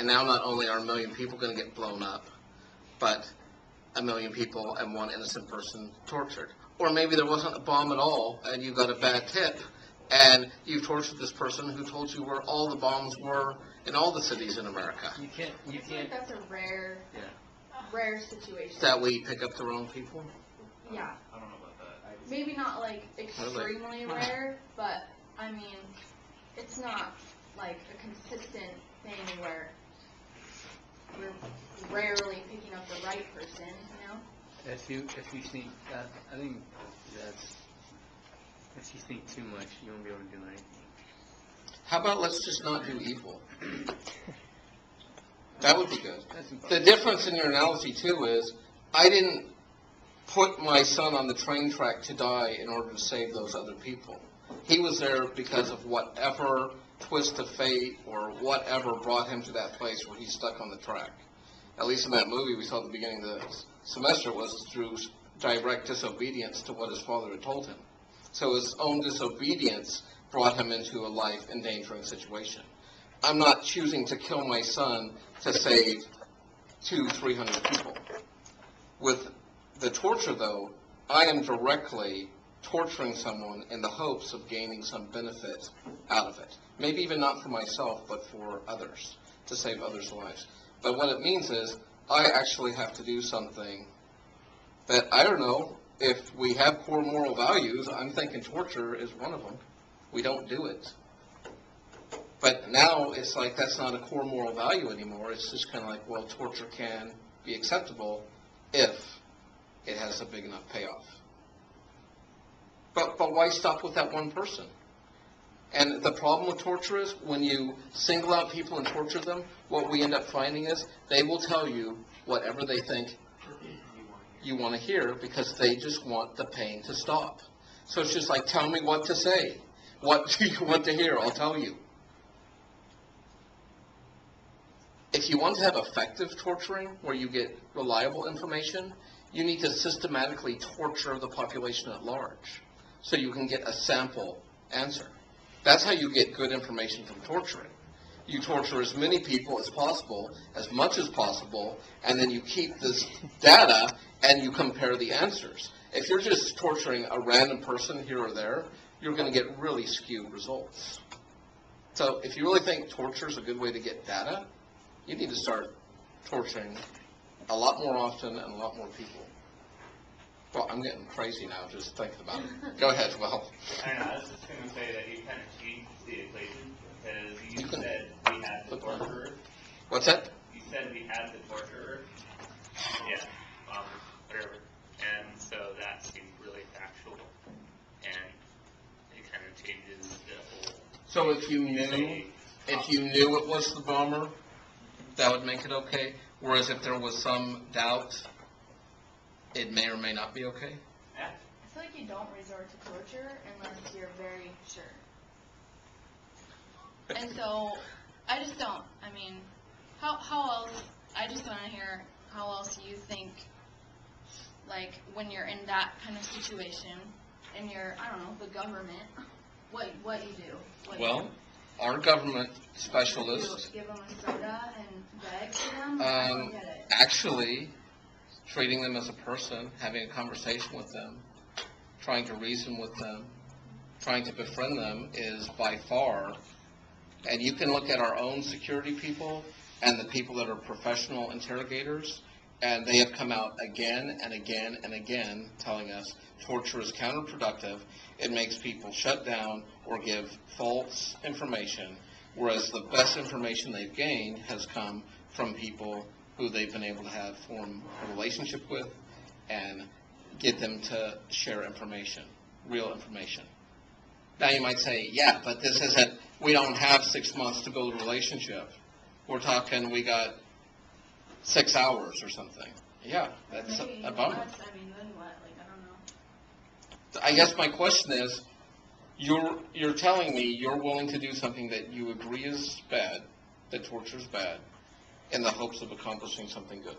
And now not only are 1 million people going to get blown up, but 1 million people and one innocent person tortured. Or maybe there wasn't a bomb at all, and you got a bad tip, and you tortured this person who told you where all the bombs were in all the cities in America. You can't. I feel like that's a rare situation. That we pick up the wrong people? Yeah. I don't know about that. Maybe not like extremely rare, but I mean, it's not like a consistent thing where we're rarely picking up the right person, you know? If you think that, I think that's, if you think too much, you won't be able to do anything. How about let's just not do evil? That would be good. The difference in your analogy, too, is I didn't put my son on the train track to die in order to save those other people. He was there because of whatever twist of fate or whatever brought him to that place where he's stuck on the track. At least in that movie we saw at the beginning of the semester, it was through direct disobedience to what his father had told him. So his own disobedience brought him into a life-endangering situation. I'm not choosing to kill my son to save 200-300 people. With the torture, though, I am directly torturing someone in the hopes of gaining some benefit out of it. Maybe even not for myself, but for others, to save others' lives. But what it means is I actually have to do something that, I don't know, if we have core moral values, I'm thinking torture is one of them. We don't do it. But now it's like that's not a core moral value anymore. It's just kind of like, well, torture can be acceptable if it has a big enough payoff. But why stop with that one person? And the problem with torture is when you single out people and torture them, what we end up finding is they will tell you whatever they think you want to hear because they just want the pain to stop. So it's just like, tell me what to say. What do you want to hear? I'll tell you. If you want to have effective torturing, where you get reliable information, you need to systematically torture the population at large so you can get a sample answer. That's how you get good information from torturing. You torture as many people as possible, as much as possible, and then you keep this data and you compare the answers. If you're just torturing a random person here or there, you're going to get really skewed results. So if you really think torture is a good way to get data, you need to start torturing a lot more often and a lot more people. Well, I'm getting crazy now just thinking about it. Go ahead, Will. I don't know, I was just going to say that you kind of changed the equation because you said we had the torturer. What's that? You said we had the torturer. Yeah, whatever. And so that seemed really factual. And it kind of changes the whole... So if you knew it was the bomber, that would make it okay? Whereas if there was some doubt, it may or may not be okay? Yeah. I feel like you don't resort to torture unless you're very sure. And so, I just don't. I mean, how else, I just want to hear how else you think, like, when you're in that kind of situation, and you're, I don't know, the government, what you do. Well, our government specialists... Give them a soda and beg for them? I don't get it. Actually, treating them as a person, having a conversation with them, trying to reason with them, trying to befriend them is by far, and you can look at our own security people and the people that are professional interrogators, and they have come out again and again and again telling us torture is counterproductive. It makes people shut down or give false information, whereas the best information they've gained has come from people who they've been able to form a relationship with and get them to share information, real information. Now you might say, yeah, but this isn't, we don't have 6 months to build a relationship. We're talking, we got 6 hours or something. Yeah, that's a bummer. I mean, then what? Like, I don't know. I guess my question is, you're telling me you're willing to do something that you agree is bad, that torture is bad, in the hopes of accomplishing something good.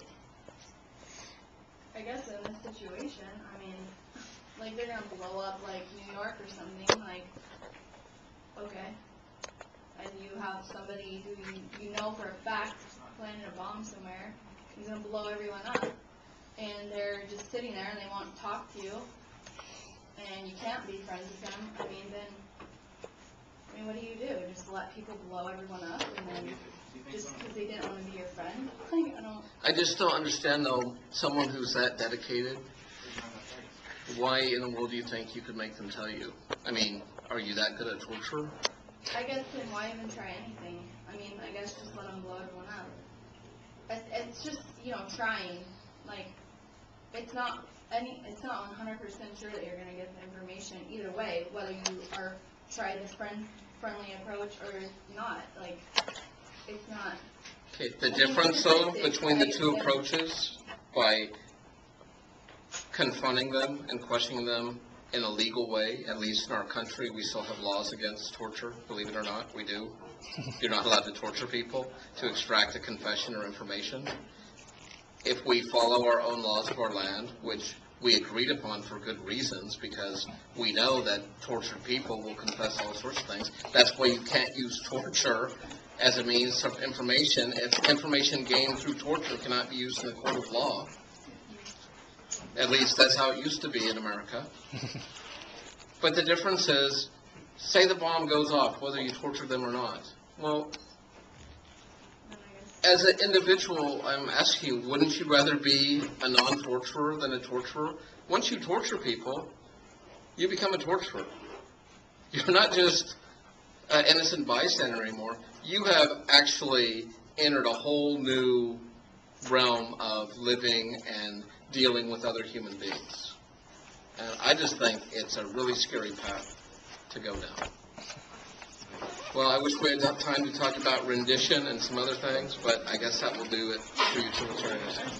I guess in this situation, I mean, like they're gonna blow up like New York or something, like, okay. And you have somebody who you know for a fact planted a bomb somewhere. He's going to blow everyone up. And they're just sitting there and they won't talk to you. And you can't be friends with them. I mean, what do you do? Just let people blow everyone up and then just because they didn't want to be your friend? Like, I just don't understand, though, someone who's that dedicated, why in the world do you think you could make them tell you? I mean, are you that good at torture? I guess then why even try anything? I mean, I guess just let them blow everyone up. It's just, trying. Like, it's not 100% sure that you're going to get the information either way, whether you try this friendly approach or not. Like, it's not. Okay, the difference, though, between the two approaches, by confronting them and questioning them in a legal way, at least in our country, we still have laws against torture, believe it or not, we do. You're not allowed to torture people to extract a confession or information. If we follow our own laws of our land, which we agreed upon for good reasons, because we know that tortured people will confess all sorts of things, that's why you can't use torture as a means of information. If information gained through torture cannot be used in a court of law. At least that's how it used to be in America. But the difference is, say the bomb goes off, whether you torture them or not. Well, as an individual, I'm asking you, wouldn't you rather be a non-torturer than a torturer? Once you torture people, you become a torturer. You're not just an innocent bystander anymore. You have actually entered a whole new realm of living and dealing with other human beings. And I just think it's a really scary path to go down. Well, I wish we had enough time to talk about rendition and some other things, but I guess that will do it for utilitarianism.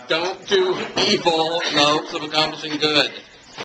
Don't do evil in the hopes of accomplishing good.